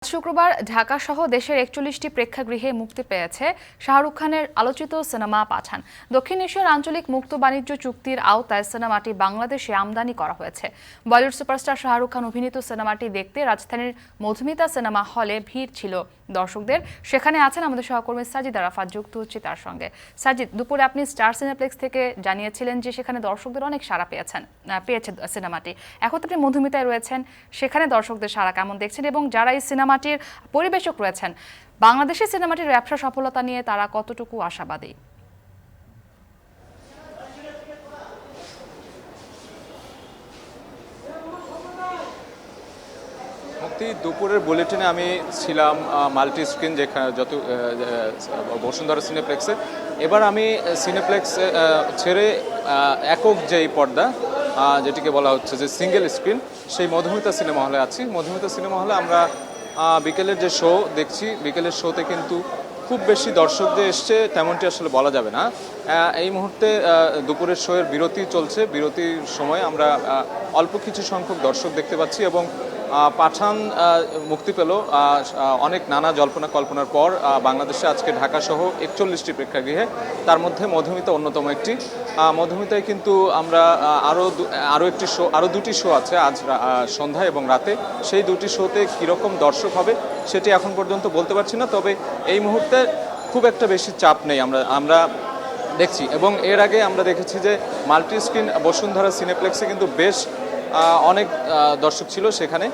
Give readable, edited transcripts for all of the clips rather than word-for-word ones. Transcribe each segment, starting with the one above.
শুক্রবার ঢাকা সহ দেশের ৪১টি প্রেক্ষাগৃহে মুক্তি পেয়েছে শাহরুখ খানের আলোচিত সিনেমা পাঠান। দক্ষিণ এশিয়ার আঞ্চলিক মুক্ত বাণিজ্য চুক্তির আওতায় সিনেমাটি বাংলাদেশে আমদানি করা হয়েছে। বলিউড সুপারস্টার শাহরুখ খান অভিনীত সিনেমাটি দেখতে রাজধানীর মধুমিতা সিনেমা হলে ভিড় ছিল দর্শকদের। সেখানে আছেন আমাদের সহকর্মী সাজিদ আরাফাত, যুক্ত হচ্ছে তার সঙ্গে। সাজিদ, দুপুরে আপনি স্টার সিনেপ্লেক্স থেকে জানিয়েছিলেন যে সেখানে দর্শকদের অনেক সাড়া পেয়েছে সিনেমাটি। এখন আপনি মধুমিতায় রয়েছেন, সেখানে দর্শকদের সাড়া কেমন দেখছেন এবং যারা এই সিনেমাটির পরিবেশক রয়েছেন, বাংলাদেশের সিনেমাটির ব্যবসা সফলতা নিয়ে তারা কতটুকু আশাবাদী? দুপুরের বুলেটিনে আমি ছিলাম মাল্টি স্ক্রিন, যেখানে যত বসুন্ধরা সিনেপ্লেক্সে। এবার আমি সিনেপ্লেক্স ছেড়ে একক যেই পর্দা, যেটিকে বলা হচ্ছে যে সিঙ্গেল স্ক্রিন, সেই মধুমিতা সিনেমা হলে আছি। মধুমিতা সিনেমা হলে আমরা বিকেলের যে শো দেখছি, বিকেলের শোতে কিন্তু খুব বেশি দর্শক যে এসছে তেমনটি আসলে বলা যাবে না। এই মুহূর্তে দুপুরের শোয়ের বিরতি চলছে। বিরতির সময় আমরা অল্প কিছু সংখ্যক দর্শক দেখতে পাচ্ছি এবং পাঠান মুক্তি পেল অনেক নানা জল্পনা কল্পনার পর বাংলাদেশে আজকে ঢাকা সহ ৪১টি প্রেক্ষাগৃহে, তার মধ্যে মধুমিতা অন্যতম একটি। মধুমিতায় কিন্তু আমরা আরও দুটি শো আছে আজ সন্ধ্যায় এবং রাতে। সেই দুটি শোতে কীরকম দর্শক হবে সেটি এখন পর্যন্ত বলতে পারছি না, তবে এই মুহূর্তে খুব একটা বেশি চাপ নেই আমরা দেখছি। এবং এর আগে আমরা দেখেছি যে মাল্টি স্ক্রিন বসুন্ধরা সিনেপ্লেক্সে কিন্তু বেশ অনেক দর্শক ছিল সেখানে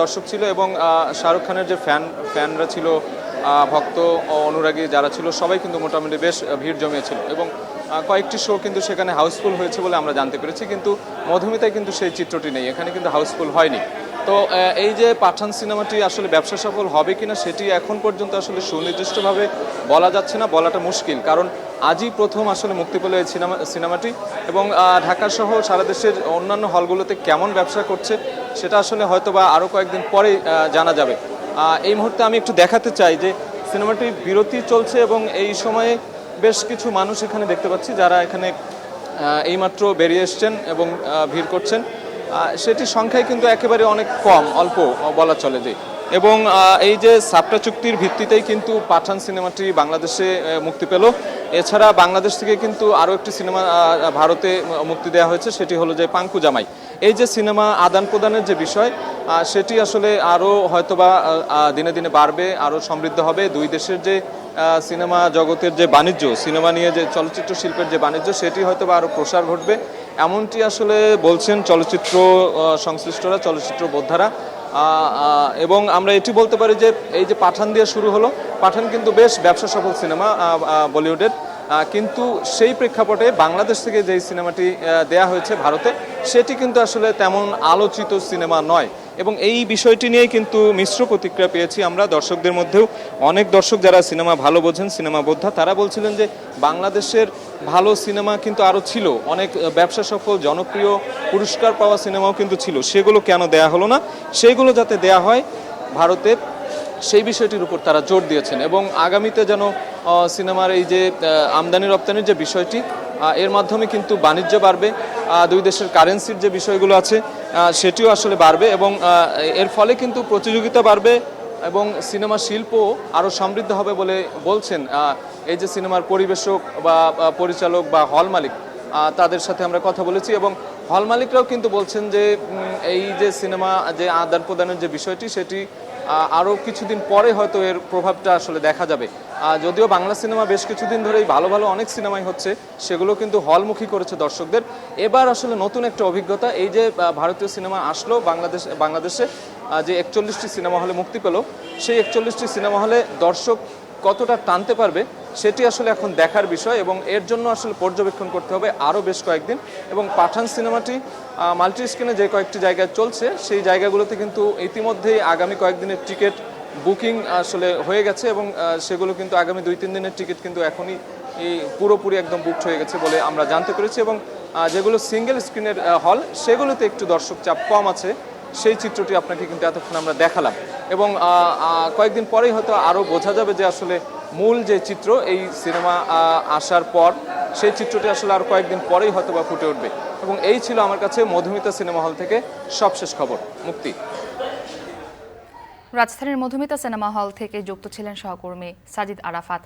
দর্শক ছিল এবং শাহরুখ খানের যে ফ্যানরা ছিল, ভক্ত অনুরাগী যারা ছিল, সবাই কিন্তু মোটামুটি বেশ ভিড় জমিয়েছিল এবং কয়েকটি শো কিন্তু সেখানে হাউসফুল হয়েছে বলে আমরা জানতে পেরেছি। কিন্তু মধুমিতায় কিন্তু সেই চিত্রটি নেই, এখানে কিন্তু হাউসফুল হয়নি। তো এই যে পাঠান সিনেমাটি আসলে ব্যবসা সফল হবে কিনা সেটি এখন পর্যন্ত আসলে সুনির্দিষ্টভাবে বলা যাচ্ছে না, বলাটা মুশকিল, কারণ আজই প্রথম আসলে মুক্তি পেল এই সিনেমাটি এবং ঢাকা সহ সারা দেশের অন্যান্য হলগুলোতে কেমন ব্যবসা করছে সেটা আসলে হয়তো বা আরও কয়েকদিন পরে জানা যাবে। এই মুহূর্তে আমি একটু দেখাতে চাই যে সিনেমাটির বিরতি চলছে এবং এই সময়ে বেশ কিছু মানুষ এখানে দেখতে পাচ্ছি যারা এখানে এইমাত্র বেরিয়ে এসছেন এবং ভিড় করছেন। সেটির সংখ্যায় কিন্তু একেবারে অনেক কম, অল্প বলা চলে যে। এবং এই যে সাপটা চুক্তির ভিত্তিতেই কিন্তু পাঠান সিনেমাটি বাংলাদেশে মুক্তি পেল। এছাড়া বাংলাদেশ থেকে কিন্তু আরও একটি সিনেমা ভারতে মুক্তি দেওয়া হয়েছে, সেটি হলো যে পাঙ্কু জামাই। এই যে সিনেমা আদান প্রদানের যে বিষয়, সেটি আসলে আরও হয়তোবা দিনে দিনে বাড়বে, আরও সমৃদ্ধ হবে। দুই দেশের যে সিনেমা জগতের যে বাণিজ্য, সিনেমা নিয়ে যে চলচ্চিত্র শিল্পের যে বাণিজ্য, সেটি হয়তোবা আরও প্রসার ঘটবে, এমনটি আসলে বলছেন চলচ্চিত্র সংশ্লিষ্টরা, চলচ্চিত্র বোদ্ধারা। এবং আমরা এটি বলতে পারি যে এই যে পাঠান দিয়ে শুরু হলো, পাঠান কিন্তু বেশ ব্যবসা সফল সিনেমা বলিউডের, কিন্তু সেই প্রেক্ষাপটে বাংলাদেশ থেকে যেই সিনেমাটি দেয়া হয়েছে ভারতে, সেটি কিন্তু আসলে তেমন আলোচিত সিনেমা নয়। এবং এই বিষয়টি নিয়েই কিন্তু মিশ্র প্রতিক্রিয়া পেয়েছি আমরা দর্শকদের মধ্যেও। অনেক দর্শক যারা সিনেমা ভালো বোঝেন, সিনেমা বোদ্ধা, তারা বলছিলেন যে বাংলাদেশের ভালো সিনেমা কিন্তু আরও ছিল, অনেক ব্যবসা সফল জনপ্রিয় পুরস্কার পাওয়া সিনেমাও কিন্তু ছিল, সেগুলো কেন দেয়া হলো না, সেইগুলো যাতে দেয়া হয় ভারতে, সেই বিষয়টির উপর তারা জোর দিয়েছেন। এবং আগামীতে যেন সিনেমার এই যে আমদানি রপ্তানির যে বিষয়টি, এর মাধ্যমে কিন্তু বাণিজ্য বাড়বে, দুই দেশের কারেন্সির যে বিষয়গুলো আছে সেটিও আসলে বাড়বে এবং এর ফলে কিন্তু প্রতিযোগিতা বাড়বে এবং সিনেমা শিল্প আরও সমৃদ্ধ হবে বলে বলছেন এই যে সিনেমার পরিবেশক বা পরিচালক বা হল মালিক, তাদের সাথে আমরা কথা বলেছি এবং হল মালিকরাও কিন্তু বলছেন যে এই যে সিনেমা যে আদান প্রদানের যে বিষয়টি, সেটি আরও কিছুদিন পরে হয়তো এর প্রভাবটা আসলে দেখা যাবে। যদিও বাংলা সিনেমা বেশ কিছুদিন ধরেই ভালো ভালো অনেক সিনেমাই হচ্ছে, সেগুলো কিন্তু হলমুখী করেছে দর্শকদের। এবার আসলে নতুন একটা অভিজ্ঞতা, এই যে ভারতীয় সিনেমা আসলো বাংলাদেশে যে ৪১টি সিনেমা হলে মুক্তি পেল, সেই ৪১টি সিনেমা হলে দর্শক কতটা টানতে পারবে সেটি আসলে এখন দেখার বিষয় এবং এর জন্য আসলে পর্যবেক্ষণ করতে হবে আরও বেশ কয়েকদিন। এবং পাঠান সিনেমাটি মাল্টি স্ক্রিনে যে কয়েকটি জায়গায় চলছে, সেই জায়গাগুলোতে কিন্তু ইতিমধ্যেই আগামী কয়েকদিনের টিকিট বুকিং আসলে হয়ে গেছে এবং সেগুলো কিন্তু আগামী ২-৩ দিনের টিকিট কিন্তু এখনই পুরোপুরি একদম বুকড হয়ে গেছে বলে আমরা জানতে পেরেছি। এবং যেগুলো সিঙ্গেল স্ক্রিনের হল, সেগুলোতে একটু দর্শক চাপ কম আছে, সেই চিত্রটি আপনাকে কিন্তু এতক্ষণ আমরা দেখালাম এবং কয়েকদিন পরেই হয়তো আরও বোঝা যাবে যে আসলে মূল যে চিত্র এই সিনেমা আসার পর, সেই চিত্রটি আসলে আর কয়েকদিন পরেই হয়তো বা ফুটে উঠবে। এবং এই ছিল আমার কাছে মধুমিতা সিনেমা হল থেকে সবশেষ খবর। মুক্তি। রাজধানীর মধুমিতা সিনেমা হল থেকে যুক্ত ছিলেন সহকর্মী সাজিদ আরাফাত।